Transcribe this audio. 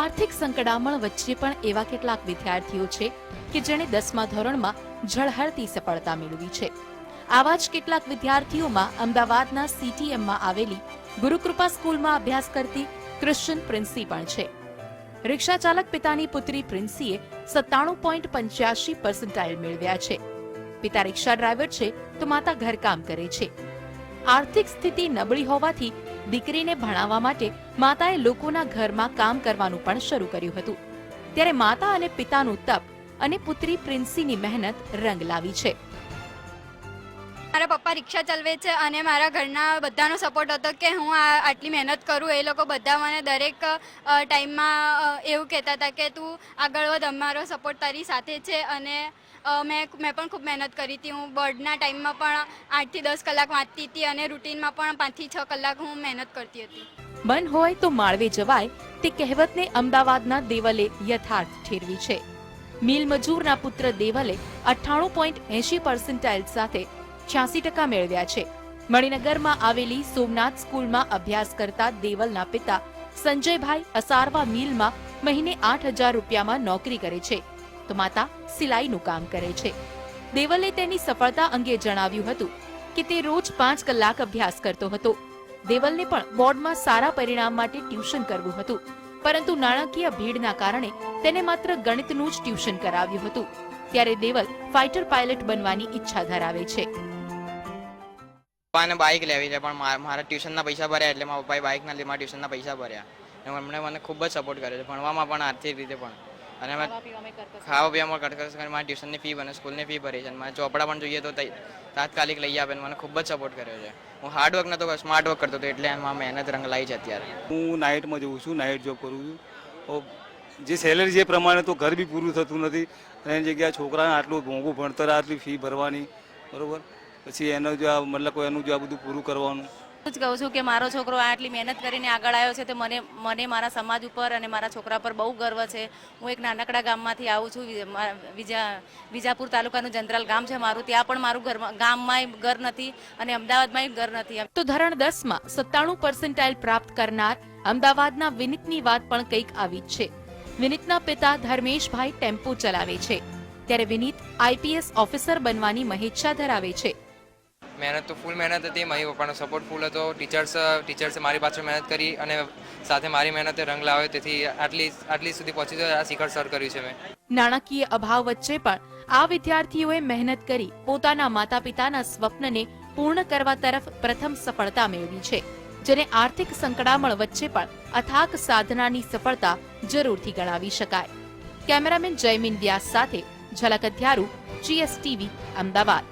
આર્થિક સંકડામણ વચ્ચે પણ એવા કેટલાક વિદ્યાર્થીઓ છે કે જેણે 10મા ધોરણમાં ઝળહળતી સફળતા મેળવી છે. આવા જ કેટલાક વિદ્યાર્થીઓમાં અમદાવાદના CTMમાં આવેલી ગુરુકૃપા સ્કૂલમાં અભ્યાસ કરતી ક્રિશ્ચન પ્રિન્સી પણ છે. રિક્ષા ચાલક પિતાની પુત્રી પ્રિન્સીએ 97.85% મેળવ્યા છે. પિતા રિક્ષા ડ્રાઈવર છે તો માતા ઘરકામ કરે છે. આર્થિક સ્થિતિ નબળી હોવાથી દીકરીને ભણાવવા માટે માતાએ લોકોના ઘરમાં કામ કરવાનું પણ શરૂ કર્યું હતું. ત્યારે માતા અને પિતાનું તપ અને પુત્રી પ્રિન્સીની મહેનત રંગ લાવી છે. મારા પપ્પા રિક્ષા ચલાવે છે અને મારા ઘરના બધાનો સપોર્ટ હતો કે હું આટલી મહેનત કરું. એ લોકો બધા મને દરેક ટાઈમમાં એવું કહેતા હતા કે તું આગળ વધ, અમારો સપોર્ટ તારી સાથે છે. અને મેં પણ ખૂબ મહેનત કરી હતી. હું બોર્ડના ટાઈમમાં પણ 8 થી 10 કલાક વાંચતી હતી અને રૂટીનમાં પણ 5 થી 6 કલાક હું મહેનત કરતી હતી. મન હોય તો માળવે જવાય તે કહેવતને અમદાવાદના દેવલે યથાર્થ ઠેરવી છે. મિલ મજૂરના પુત્ર દેવલે 98.80% સાથે 86% મેળવ્યા છે. મણિનગરમાં આવેલી સોમનાથ સ્કૂલમાં અભ્યાસ કરતા દેવલના પિતા સંજયભાઈ અસારવા મિલમાં મહિને 8,000 રૂપિયામાં નોકરી કરે છે તો માતા સિલાઈનું કામ કરે છે. દેવલે તેની સફળતા અંગે જણાવ્યું હતું કે તે રોજ 5 કલાક અભ્યાસ કરતો હતો. દેવલને પણ બોર્ડમાં સારા પરિણામ માટે ટ્યુશન કરવું હતું, પરંતુ નાણાકીય ભીડના કારણે તેને માત્ર ગણિતનું જ ટ્યુશન કરાવ્યું હતું. ત્યારે દેવલ ફાઇટર પાયલટ બનવાની ઈચ્છા ધરાવે છે. પપ્પાને બાઇક લેવી છે, પણ મારા ટ્યુશનના પૈસા ભર્યા એટલે મારા પપ્પાએ બાઇકના લીધે મારા ટ્યુશનના પૈસા ભર્યા. એમણે મને ખૂબ જ સપોર્ટ કર્યો છે, ભણવામાં પણ આર્થિક રીતે પણ. અને મેં ખાવા પીવામાં કટકસ કરી મારી ટ્યુશનની ફી અને સ્કૂલની ફી ભરી છે. અને મારે ચોપડા પણ જોઈએ તો તાત્કાલિક લઈ આપે. મને ખૂબ જ સપોર્ટ કર્યો છે. હું હાર્ડવર્ક નતો, સ્માર્ટ વર્ક કરતો હતો, એટલે એમાં મહેનત રંગ લાવી છે. અત્યારે હું નાઇટમાં જઉં છું, નાઇટ જોબ કરું છું. જે સેલેરી જે પ્રમાણે તો ઘર બી પૂરું થતું નથી. અને એની જગ્યાએ છોકરાને આટલું મોંઘું ભણતર, આટલી ફી ભરવાની, બરાબર, પછી એનું જો મતલબ એનું જો આ બધું પૂરું કરવાનું. હું જ કહું છું કે મારો છોકરો આટલી મહેનત કરીને આગળ આવ્યો છે તો મને મારા સમાજ ઉપર અને મારા છોકરા પર બહુ ગર્વ છે. હું એક નાનકડા ગામમાંથી આવું છું, વિજાપુર તાલુકાનું જંત્રાલ ગામ છે મારું. ત્યાં પણ મારું ગામમાં ઘર નથી અને અમદાવાદમાં ઘર નથી. તો ધોરણ 10માં 97% પ્રાપ્ત કરનાર અમદાવાદના વિનીતની વાત પણ કંઈક આવી જ છે. વિનીતના પિતા ધર્મેશભાઈ ટેમ્પો ચલાવે છે, ત્યારે વિનીત IPS ઓફિસર બનવાની મહેચ્છા ધરાવે છે. મહેનત તો ફૂલ મહેનત હતી. મારી પપ્પાનો સપોર્ટ ફૂલ હતો. ટીચર્સે મારી પાછળ મહેનત કરી અને સાથે મારી મહેનતે રંગ લાવ્યો. તેથી આટલી સુધી પહોંચી આ શિખર સર કર્યું છે મેં. નાણાકીય અભાવ વચ્ચે પણ આ વિદ્યાર્થીઓએ મહેનત કરી પોતાના માતા પિતાના સ્વપ્નને પૂર્ણ કરવા તરફ પ્રથમ સફળતા મેળવી છે, જેને આર્થિક સંકડામણ વચ્ચે પણ અથાક સાધનાની સફળતા જરૂરથી ગણાવી શકાય. કેમેરામેન જયમીન વ્યાસ સાથે ઝલક અધ્યારુ, GSTV, અમદાવાદ.